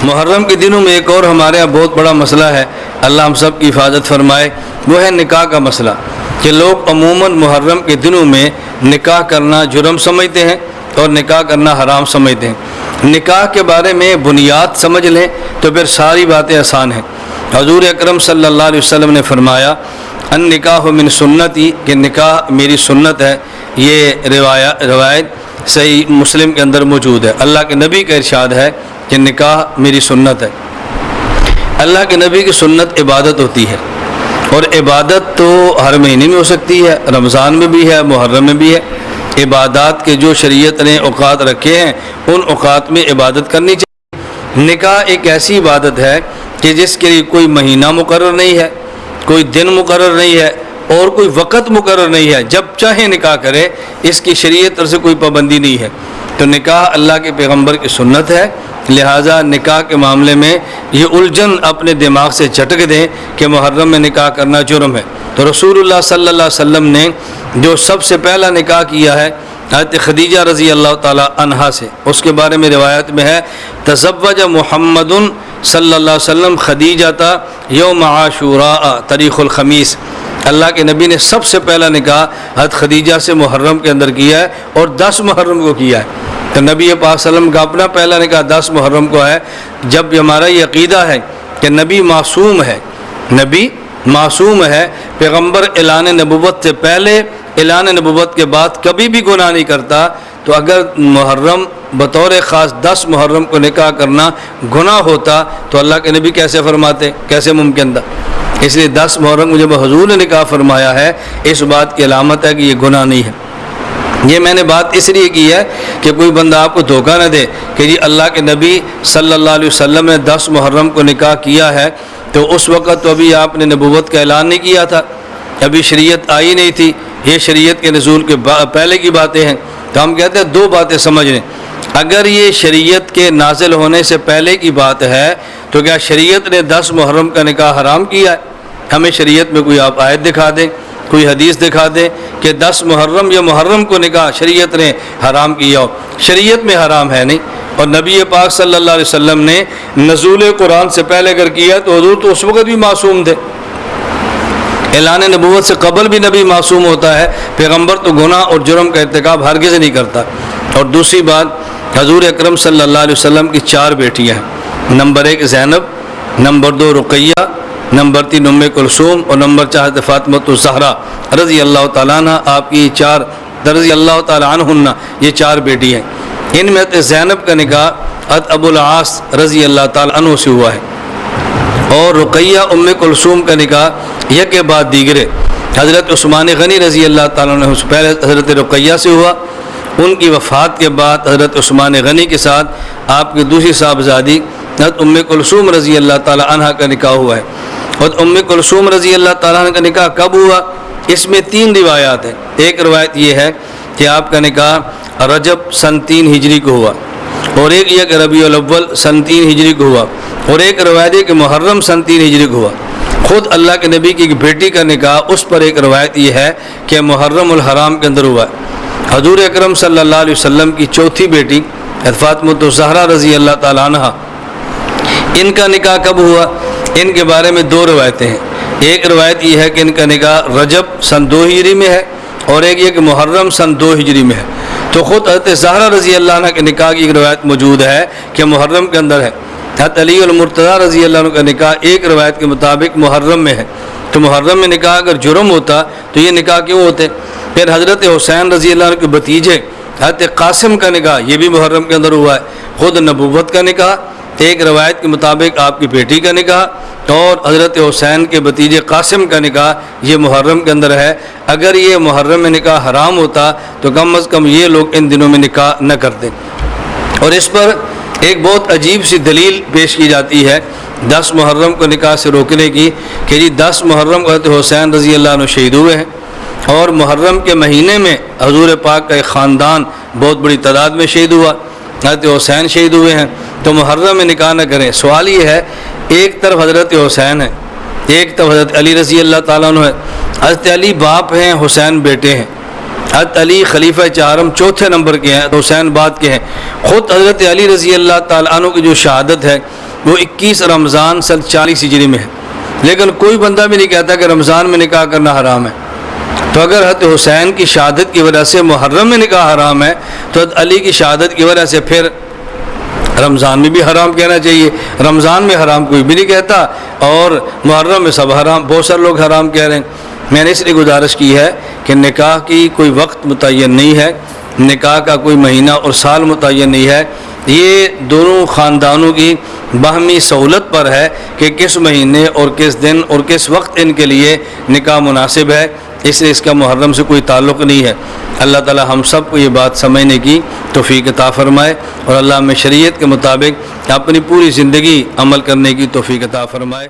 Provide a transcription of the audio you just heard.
محرم کے دنوں میں ایک اور ہمارے یہاں بہت بڑا مسئلہ ہے، اللہ ہم سب کی حفاظت فرمائے، وہ ہے نکاح کا مسئلہ، کہ لوگ عموماً محرم کے دنوں میں نکاح کرنا جرم سمجھتے ہیں اور نکاح کرنا حرام سمجھتے ہیں۔ نکاح کے بارے میں بنیاد سمجھ لیں تو پھر ساری باتیں آسان ہیں۔ حضور اکرم صلی اللہ علیہ وسلم نے فرمایا النکاح من سنتی، کہ نکاح میری سنت ہے۔ یہ روایت صحیح مسلم کے اندر موجود ہے۔ اللہ کے نبی کا ارشاد ہے کہ نکاح میری سنت ہے۔ اللہ کے نبی کی سنت عبادت ہوتی ہے، اور عبادت تو ہر مہینے میں ہو سکتی ہے، رمضان میں بھی ہے، محرم میں بھی ہے۔ عبادات کے جو شریعت نے اوقات رکھے ہیں ان اوقات میں عبادت کرنی چاہیے۔ نکاح ایک ایسی عبادت ہے کہ جس کے لیے کوئی مہینہ مقرر نہیں ہے، کوئی دن مقرر نہیں ہے، اور کوئی وقت مقرر نہیں ہے، جب چاہے نکاح کرے، اس کی شریعت طرف سے کوئی پابندی نہیں ہے۔ تو نکاح اللہ کے پیغمبر کی سنت ہے، لہٰذا نکاح کے معاملے میں یہ الجھن اپنے دماغ سے جھٹک دیں کہ محرم میں نکاح کرنا جرم ہے۔ تو رسول اللہ صلی اللہ علیہ وسلم نے جو سب سے پہلا نکاح کیا ہے حضرت خدیجہ رضی اللہ تعالی عنہا سے، اس کے بارے میں روایت میں ہے تزوج محمد صلی اللہ علیہ وسلم خدیجہ یوم عاشوراء تاریخ الخمیس، اللہ کے نبی نے سب سے پہلا نکاح حضرت خدیجہ سے محرم کے اندر کیا ہے، اور 10 محرم کو کیا ہے۔ تو نبی پاک صلی اللہ علیہ وسلم کا اپنا پہلا نکاح 10 محرم کو ہے۔ جب ہمارا یہ عقیدہ ہے کہ نبی معصوم ہے، نبی معصوم ہے، پیغمبر اعلان نبوت سے پہلے اعلان نبوت کے بعد کبھی بھی گناہ نہیں کرتا، تو اگر محرم بطور خاص 10 محرم کو نکاح کرنا گناہ ہوتا تو اللہ کے نبی کیسے فرماتے، کیسے ممکن تھا؟ اس لیے 10 محرم کو جب حضور نے نکاح فرمایا ہے، اس بات کی علامت ہے کہ یہ گناہ نہیں ہے۔ یہ میں نے بات اس لیے کی ہے کہ کوئی بندہ آپ کو دھوکہ نہ دے کہ جی اللہ کے نبی صلی اللہ علیہ وسلم نے 10 محرم کو نکاح کیا ہے، تو اس وقت تو ابھی آپ نے نبوت کا اعلان نہیں کیا تھا، ابھی شریعت آئی نہیں تھی، یہ شریعت کے نزول کے پہلے کی باتیں ہیں۔ تو ہم کہتے ہیں 2 باتیں سمجھ لیں، اگر یہ شریعت کے نازل ہونے سے پہلے کی بات ہے تو کیا شریعت نے 10 محرم کا نکاح حرام کیا ہے؟ ہمیں شریعت میں کوئی آپ آیت دکھا دیں، کوئی حدیث دکھا دیں کہ 10 محرم یا محرم کو نکاح شریعت نے حرام کیا ہو۔ شریعت میں حرام ہے نہیں، اور نبی پاک صلی اللہ علیہ وسلم نے نزول قرآن سے پہلے اگر کیا تو حضور تو اس وقت بھی معصوم تھے، اعلان نبوت سے قبل بھی نبی معصوم ہوتا ہے، پیغمبر تو گناہ اور جرم کا ارتکاب ہرگز نہیں کرتا۔ اور دوسری بات، حضور اکرم صلی اللہ علیہ وسلم کی 4 بیٹیاں ہیں، نمبر 1 زینب، نمبر 2 رقیہ، نمبر 3 ام کلثوم، اور نمبر 4 حضرت فاطمہ الزہرا رضی اللہ تعالیٰ عنہ، آپ کی 4 رضی اللہ تعالیٰ عنہن، یہ 4 بیٹی ہیں۔ ان میں زینب کا نکاح حضرت ابو العاص رضی اللہ تعالیٰ عنہ سے ہوا ہے، اور رقیہ ام کلثوم کا نکاح یک کے بعد دیگرے حضرت عثمان غنی رضی اللہ تعالیٰ عنہ سے پہلے حضرت رقیہ سے ہوا، ان کی وفات کے بعد حضرت عثمان غنی کے ساتھ آپ کی دوسری صاحبزادی حضرت ام کلثوم رضی اللہ تعالیٰ عنہ کا نکاح ہوا ہے۔ اور ام کلثوم رضی اللہ تعالیٰ عنہ کا نکاح کب ہوا؟ اس میں 3 روایات ہیں۔ ایک روایت یہ ہے کہ آپ کا نکاح رجب سن 3 ہجری کو ہوا، اور ایک یہ کہ ربیع الاول سن 3 ہجری کو ہوا، اور ایک روایت ہے کہ محرم سن 3 ہجری کو ہوا۔ خود اللہ کے نبی کی ایک بیٹی کا نکاح، اس پر ایک روایت یہ ہے کہ محرم الحرام کے اندر ہوا ہے۔ حضور اکرم صلی اللہ علیہ وسلم کی 4تھی بیٹی فاطمہ الزہرا رضی اللہ تعالیٰ عنہ، ان کا نکاح کب ہوا؟ ان کے بارے میں 2 روایتیں ہیں۔ ایک روایت یہ ہے کہ ان کا نکاح رجب سن 2 ہجری میں ہے، اور ایک یہ کہ محرم سن 2 ہجری میں ہے۔ تو خود حضرت زہرا رضی اللہ عنہ کے نکاح کی ایک روایت موجود ہے کہ محرم کے اندر ہے۔ حضرت علی المرتضیٰ رضی اللہ عنہ کا نکاح ایک روایت کے مطابق محرم میں ہے۔ تو محرم میں نکاح اگر جرم ہوتا تو یہ نکاح کیوں ہوتے؟ پھر حضرت حسین رضی اللہ عنہ کے بھتیجے حضرت قاسم کا نکاح یہ بھی محرم کے اندر ہوا ہے۔ خود نبوت کا نکاح ایک روایت کے مطابق آپ کی بیٹی کا نکاح، اور حضرت حسین کے بھتیجے قاسم کا نکاح یہ محرم کے اندر ہے۔ اگر یہ محرم میں نکاح حرام ہوتا تو کم از کم یہ لوگ ان دنوں میں نکاح نہ کرتے۔ اور اس پر ایک بہت عجیب سی دلیل پیش کی جاتی ہے 10 محرم کو نکاح سے روکنے کی، کہ جی 10 محرم کو حضرت حسین رضی اللہ عنہ شہید ہوئے ہیں، اور محرم کے مہینے میں حضور پاک کا ایک خاندان بہت بڑی تعداد میں شہید ہوا، حضرت حسین شہید ہوئے ہیں، تو محرم میں نکاح نہ کریں۔ سوال یہ ہے، ایک طرف حضرت حسین ہے، ایک طرف حضرت علی رضی اللہ تعالیٰ عنہ ہے۔ حضرت علی باپ ہیں، حسین بیٹے ہیں، حضرت علی خلیفہ 4 چوتھے نمبر کے ہیں، حسین بعد کے ہیں۔ خود حضرت علی رضی اللہ تعالیٰ عنہ کی جو شہادت ہے وہ 21 رمضان سن 40 ہجری میں ہے، لیکن کوئی بندہ بھی نہیں کہتا کہ رمضان میں نکاح کرنا حرام ہے۔ تو اگر حضرت حسین کی شہادت کی وجہ سے محرم میں نکاح حرام ہے تو حضرت علی کی شہادت کی وجہ سے پھر رمضان میں بھی حرام کہنا چاہیے۔ رمضان میں حرام کوئی بھی نہیں کہتا اور محرم میں سب حرام، بہت سارے لوگ حرام کہہ رہے ہیں۔ میں نے اس لیے گزارش کی ہے کہ نکاح کی کوئی وقت متعین نہیں ہے، نکاح کا کوئی مہینہ اور سال متعین نہیں ہے، یہ دونوں خاندانوں کی باہمی سہولت پر ہے کہ کس مہینے اور کس دن اور کس وقت ان کے لیے نکاح مناسب ہے، اس لیے اس کا محرم سے کوئی تعلق نہیں ہے۔ اللہ تعالی ہم سب کو یہ بات سمجھنے کی توفیق عطا فرمائے اور اللہ ہمیں شریعت کے مطابق اپنی پوری زندگی عمل کرنے کی توفیق عطا فرمائے۔